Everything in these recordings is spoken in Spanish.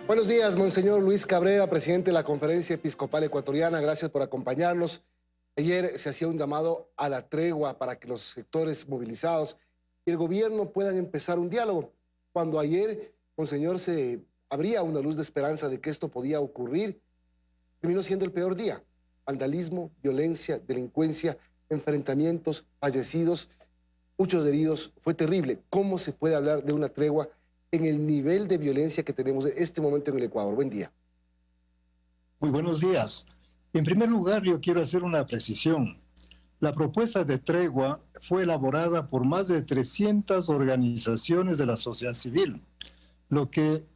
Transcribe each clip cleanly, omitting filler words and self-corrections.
Buenos días, Monseñor Luis Cabrera, presidente de la Conferencia Episcopal Ecuatoriana. Gracias por acompañarnos. Ayer se hacía un llamado a la tregua para que los sectores movilizados y el gobierno puedan empezar un diálogo. Cuando ayer, Monseñor, se abría una luz de esperanza de que esto podía ocurrir, terminó siendo el peor día. Vandalismo, violencia, delincuencia, enfrentamientos, fallecidos, muchos heridos. Fue terrible. ¿Cómo se puede hablar de una tregua en el nivel de violencia que tenemos en este momento en el Ecuador? Buen día. Muy buenos días. En primer lugar, yo quiero hacer una precisión. La propuesta de tregua fue elaborada por más de 300 organizaciones de la sociedad civil. Lo que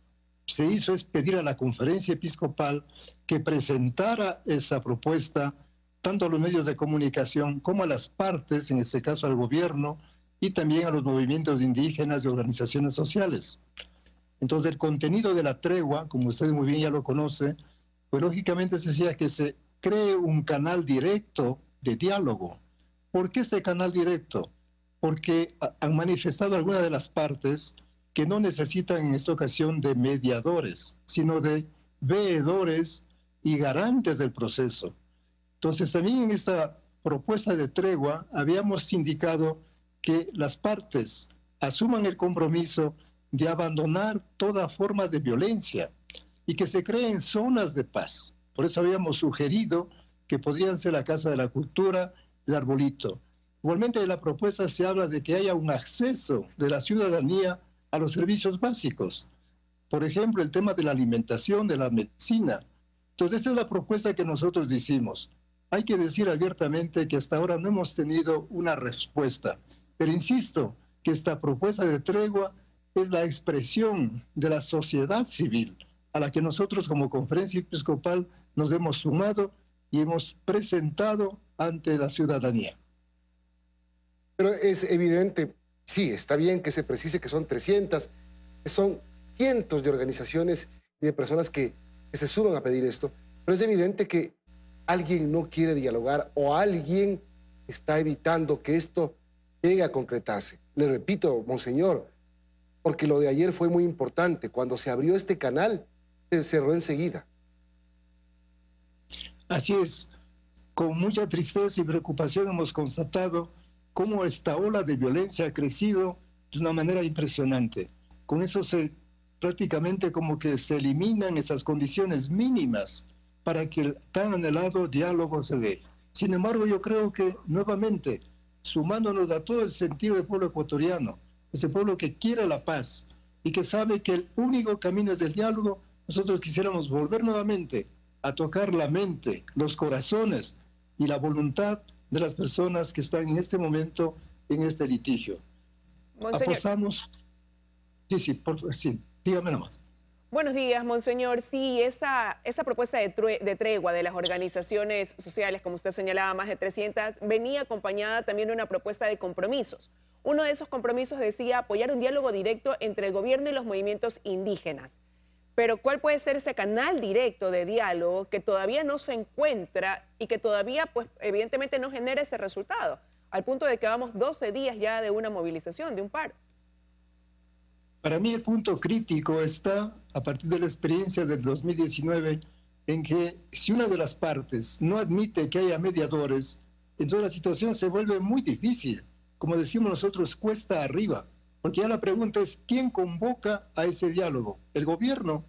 se hizo es pedir a la Conferencia Episcopal que presentara esa propuesta tanto a los medios de comunicación como a las partes, en este caso al gobierno, y también a los movimientos indígenas y organizaciones sociales. Entonces, el contenido de la tregua, como ustedes muy bien ya lo conocen, pues lógicamente se decía que se cree un canal directo de diálogo. ¿Por qué ese canal directo? Porque han manifestado algunas de las partes que no necesitan en esta ocasión de mediadores, sino de veedores y garantes del proceso. Entonces, también en esta propuesta de tregua habíamos indicado que las partes asuman el compromiso de abandonar toda forma de violencia y que se creen zonas de paz. Por eso habíamos sugerido que podrían ser la Casa de la Cultura, el Arbolito. Igualmente en la propuesta se habla de que haya un acceso de la ciudadanía a los servicios básicos. Por ejemplo, el tema de la alimentación, de la medicina. Entonces, esa es la propuesta que nosotros hicimos. Hay que decir abiertamente que hasta ahora no hemos tenido una respuesta. Pero insisto que esta propuesta de tregua es la expresión de la sociedad civil a la que nosotros como Conferencia Episcopal nos hemos sumado y hemos presentado ante la ciudadanía. Pero es evidente, sí, está bien que se precise que son 300, que son cientos de organizaciones y de personas que se suman a pedir esto, pero es evidente que alguien no quiere dialogar o alguien está evitando que esto llegue a concretarse. Le repito, Monseñor, porque lo de ayer fue muy importante. Cuando se abrió este canal, se cerró enseguida. Así es. Con mucha tristeza y preocupación hemos constatado cómo esta ola de violencia ha crecido de una manera impresionante. Con eso prácticamente como que se eliminan esas condiciones mínimas para que el tan anhelado diálogo se dé. Sin embargo, yo creo que nuevamente, sumándonos a todo el sentido del pueblo ecuatoriano, ese pueblo que quiere la paz y que sabe que el único camino es el diálogo, nosotros quisiéramos volver nuevamente a tocar la mente, los corazones y la voluntad de las personas que están en este momento en este litigio. Monseñor. Apostamos... Sí, dígame nomás. Buenos días, Monseñor. Sí, esa propuesta de tregua de las organizaciones sociales, como usted señalaba, más de 300, venía acompañada también de una propuesta de compromisos. Uno de esos compromisos decía apoyar un diálogo directo entre el gobierno y los movimientos indígenas. Pero ¿cuál puede ser ese canal directo de diálogo que todavía no se encuentra y que todavía, pues, evidentemente no genera ese resultado? Al punto de que vamos 12 días ya de una movilización, de un paro. Para mí el punto crítico está a partir de la experiencia del 2019 en que si una de las partes no admite que haya mediadores, entonces la situación se vuelve muy difícil. Como decimos nosotros, cuesta arriba. Porque ya la pregunta es, ¿quién convoca a ese diálogo? ¿El gobierno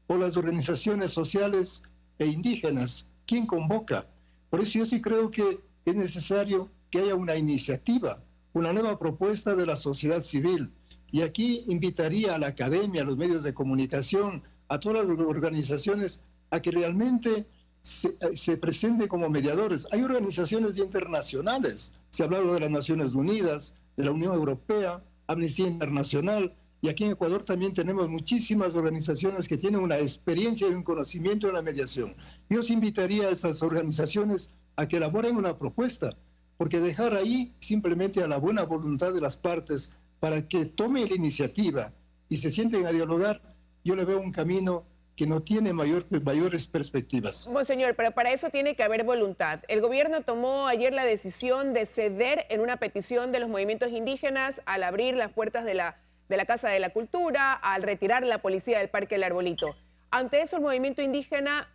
o las organizaciones sociales e indígenas? ¿Quién convoca? Por eso yo sí creo que es necesario que haya una iniciativa, una nueva propuesta de la sociedad civil. Y aquí invitaría a la academia, a los medios de comunicación, a todas las organizaciones a que realmente se presenten como mediadores. Hay organizaciones internacionales, se ha hablado de las Naciones Unidas, de la Unión Europea, Amnistía Internacional, y aquí en Ecuador también tenemos muchísimas organizaciones que tienen una experiencia y un conocimiento en la mediación. Yo os invitaría a esas organizaciones a que elaboren una propuesta, porque dejar ahí simplemente a la buena voluntad de las partes para que tome la iniciativa y se sienten a dialogar, yo le veo un camino que no tiene mayores perspectivas. Monseñor, pero para eso tiene que haber voluntad. El gobierno tomó ayer la decisión de ceder en una petición de los movimientos indígenas al abrir las puertas de la de la Casa de la Cultura, al retirar la policía del Parque El Arbolito. Ante eso, el movimiento indígena,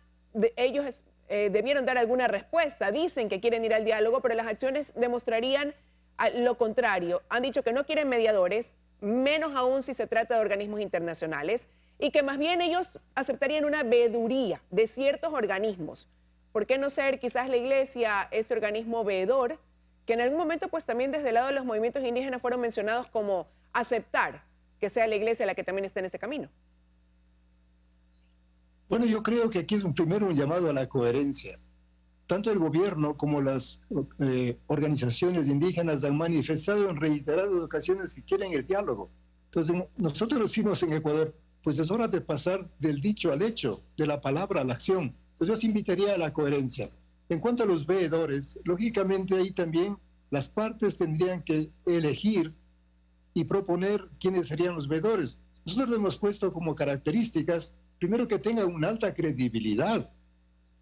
ellos debieron dar alguna respuesta. Dicen que quieren ir al diálogo, pero las acciones demostrarían lo contrario. Han dicho que no quieren mediadores, menos aún si se trata de organismos internacionales, y que más bien ellos aceptarían una veeduría de ciertos organismos. ¿Por qué no ser quizás la iglesia ese organismo veedor, que en algún momento pues también desde el lado de los movimientos indígenas fueron mencionados como aceptar que sea la iglesia la que también esté en ese camino? Bueno, yo creo que aquí es primero un llamado a la coherencia. Tanto el gobierno como las organizaciones indígenas han manifestado en reiteradas ocasiones que quieren el diálogo. Entonces, nosotros lo decimos en Ecuador, pues es hora de pasar del dicho al hecho, de la palabra a la acción. Entonces, yo os invitaría a la coherencia. En cuanto a los veedores, lógicamente ahí también las partes tendrían que elegir y proponer quiénes serían los veedores. Nosotros lo hemos puesto como características, primero que tengan una alta credibilidad,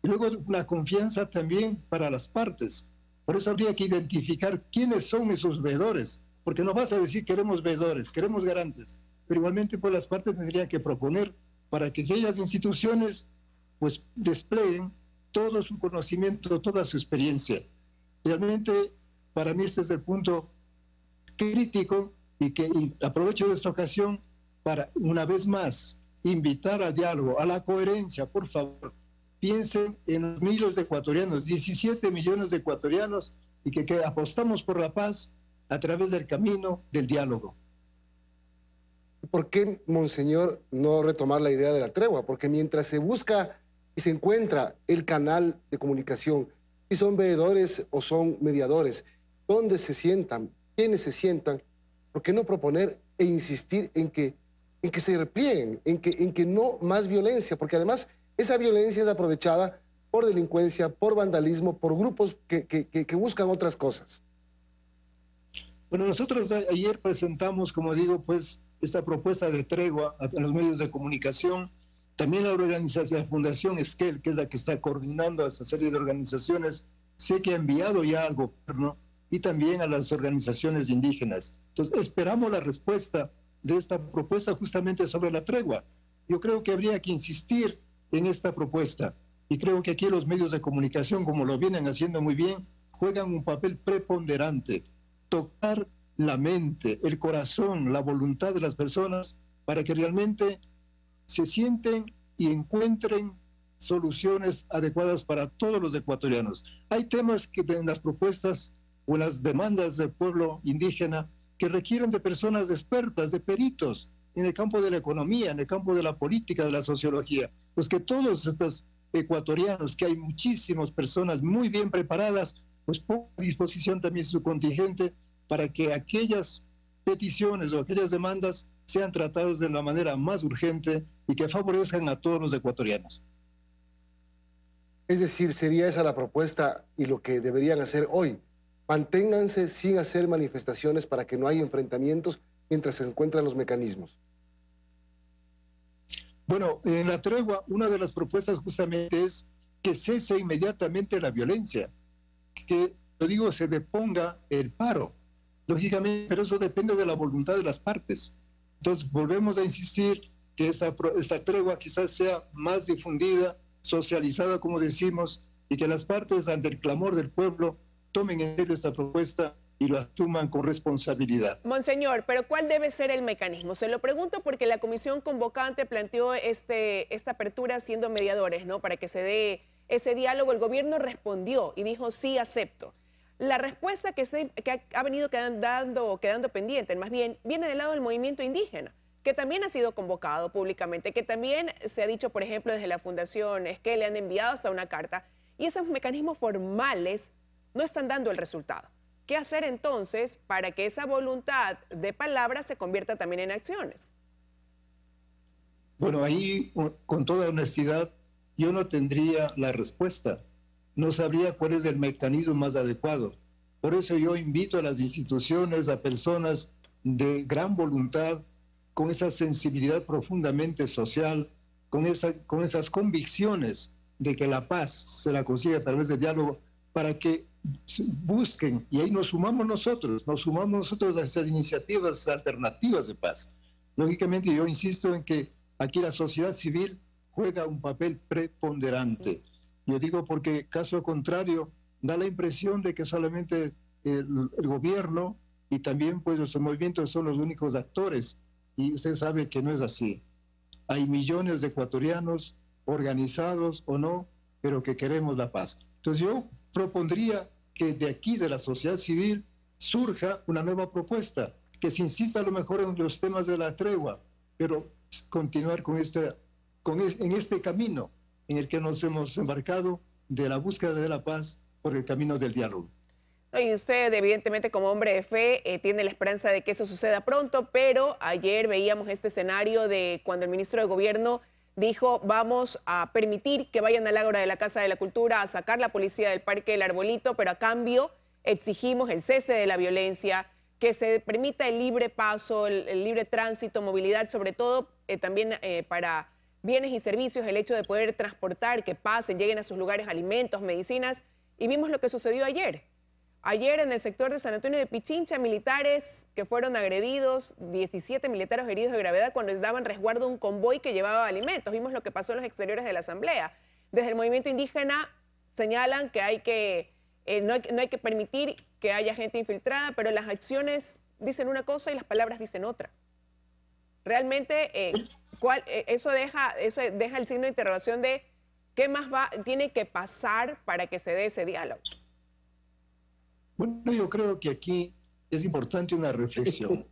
y luego la confianza también para las partes. Por eso habría que identificar quiénes son esos veedores, porque no vas a decir queremos veedores, queremos garantes, pero igualmente pues las partes tendrían que proponer para que aquellas instituciones pues despleguen todo su conocimiento, toda su experiencia. Realmente para mí este es el punto crítico y aprovecho de esta ocasión para una vez más invitar al diálogo, a la coherencia, por favor. Piensen en los miles de ecuatorianos, 17 millones de ecuatorianos, y que apostamos por la paz a través del camino del diálogo. ¿Por qué, Monseñor, no retomar la idea de la tregua? Porque mientras se busca y se encuentra el canal de comunicación, si son veedores o son mediadores, ¿dónde se sientan? ¿Quiénes se sientan? ¿Por qué no proponer e insistir en que se replieguen, en que no más violencia? Porque además esa violencia es aprovechada por delincuencia, por vandalismo, por grupos que buscan otras cosas. Bueno, nosotros ayer presentamos, como digo, pues esta propuesta de tregua a los medios de comunicación. También la organización, la Fundación Esquel, que es la que está coordinando a esta serie de organizaciones, sé que ha enviado ya al gobierno y también a las organizaciones indígenas. Entonces, esperamos la respuesta de esta propuesta justamente sobre la tregua. Yo creo que habría que insistir en esta propuesta y creo que aquí los medios de comunicación, como lo vienen haciendo muy bien, juegan un papel preponderante. Tocar la mente, el corazón, la voluntad de las personas para que realmente se sienten y encuentren soluciones adecuadas para todos los ecuatorianos. Hay temas que en las propuestas o las demandas del pueblo indígena que requieren de personas expertas, de peritos en el campo de la economía, en el campo de la política, de la sociología. Pues que todos estos ecuatorianos, que hay muchísimas personas muy bien preparadas, pues pongan a disposición también su contingente para que aquellas peticiones o aquellas demandas sean tratadas de la manera más urgente y que favorezcan a todos los ecuatorianos. Es decir, sería esa la propuesta y lo que deberían hacer hoy. Manténganse sin hacer manifestaciones para que no haya enfrentamientos mientras se encuentran los mecanismos. Bueno, en la tregua, una de las propuestas justamente es que cese inmediatamente la violencia, que, lo digo, se deponga el paro. Lógicamente, pero eso depende de la voluntad de las partes. Entonces, volvemos a insistir que esa tregua quizás sea más difundida, socializada, como decimos, y que las partes, ante el clamor del pueblo, tomen en serio esta propuesta y lo asuman con responsabilidad. Monseñor, pero ¿cuál debe ser el mecanismo? Se lo pregunto porque la comisión convocante planteó esta apertura siendo mediadores, ¿no? Para que se dé ese diálogo. El gobierno respondió y dijo sí, acepto. La respuesta que ha venido quedando pendiente, más bien, viene del lado del movimiento indígena, que también ha sido convocado públicamente, que también se ha dicho, por ejemplo, desde la Fundación que le han enviado hasta una carta, y esos mecanismos formales no están dando el resultado. ¿Qué hacer entonces para que esa voluntad de palabras se convierta también en acciones? Bueno, ahí, con toda honestidad, yo no tendría la respuesta. No sabría cuál es el mecanismo más adecuado. Por eso yo invito a las instituciones, a personas de gran voluntad, con esa sensibilidad profundamente social, con esas convicciones de que la paz se la consigue a través del diálogo, para que busquen, y ahí nos sumamos nosotros a esas iniciativas alternativas de paz. Lógicamente, yo insisto en que aquí la sociedad civil juega un papel preponderante. Yo digo porque, caso contrario, da la impresión de que solamente el gobierno y también pues los movimientos son los únicos actores, y usted sabe que no es así. Hay millones de ecuatorianos, organizados o no, pero que queremos la paz. Entonces yo propondría que de aquí, de la sociedad civil, surja una nueva propuesta, que se insista a lo mejor en los temas de la tregua, pero continuar en este camino en el que nos hemos embarcado de la búsqueda de la paz por el camino del diálogo. Y usted, evidentemente, como hombre de fe, tiene la esperanza de que eso suceda pronto, pero ayer veíamos este escenario de cuando el ministro de Gobierno dijo: vamos a permitir que vayan al Ágora de la Casa de la Cultura a sacar la policía del Parque del Arbolito, pero a cambio exigimos el cese de la violencia, que se permita el libre paso, el libre tránsito, movilidad, sobre todo también para bienes y servicios, el hecho de poder transportar, que pasen, lleguen a sus lugares alimentos, medicinas. Y vimos lo que sucedió ayer. Ayer en el sector de San Antonio de Pichincha, militares que fueron agredidos, 17 militares heridos de gravedad cuando les daban resguardo a un convoy que llevaba alimentos. Vimos lo que pasó en los exteriores de la Asamblea. Desde el movimiento indígena señalan que no hay que permitir que haya gente infiltrada, pero las acciones dicen una cosa y las palabras dicen otra. Realmente eso deja el signo de interrogación de qué más tiene que pasar para que se dé ese diálogo. Bueno, yo creo que aquí es importante una reflexión.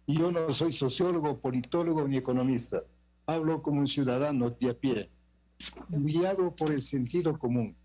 Yo no soy sociólogo, politólogo ni economista. Hablo como un ciudadano de a pie, guiado por el sentido común.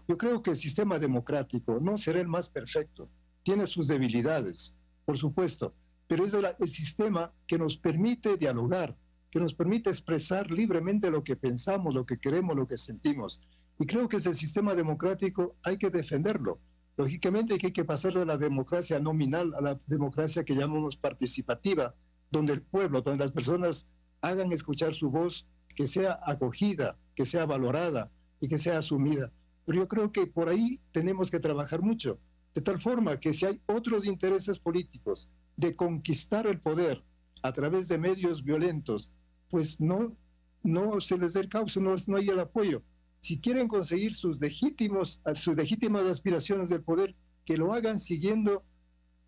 Yo creo que el sistema democrático no será el más perfecto. Tiene sus debilidades, por supuesto, pero es el sistema que nos permite dialogar, que nos permite expresar libremente lo que pensamos, lo que queremos, lo que sentimos. Y creo que ese sistema democrático hay que defenderlo. Lógicamente hay que pasar de la democracia nominal a la democracia que llamamos participativa, donde el pueblo, donde las personas hagan escuchar su voz, que sea acogida, que sea valorada y que sea asumida. Pero yo creo que por ahí tenemos que trabajar mucho, de tal forma que si hay otros intereses políticos de conquistar el poder a través de medios violentos, pues no se les dé el cauce, no hay el apoyo. Si quieren conseguir sus legítimas aspiraciones del poder, que lo hagan siguiendo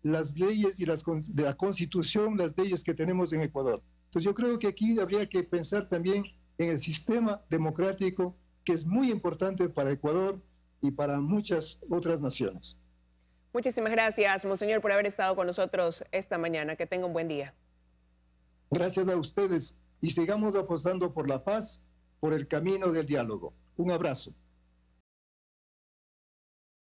las leyes y de la Constitución, las leyes que tenemos en Ecuador. Entonces yo creo que aquí habría que pensar también en el sistema democrático, que es muy importante para Ecuador y para muchas otras naciones. Muchísimas gracias, monseñor, por haber estado con nosotros esta mañana. Que tenga un buen día. Gracias a ustedes y sigamos apostando por la paz, por el camino del diálogo. Un abrazo.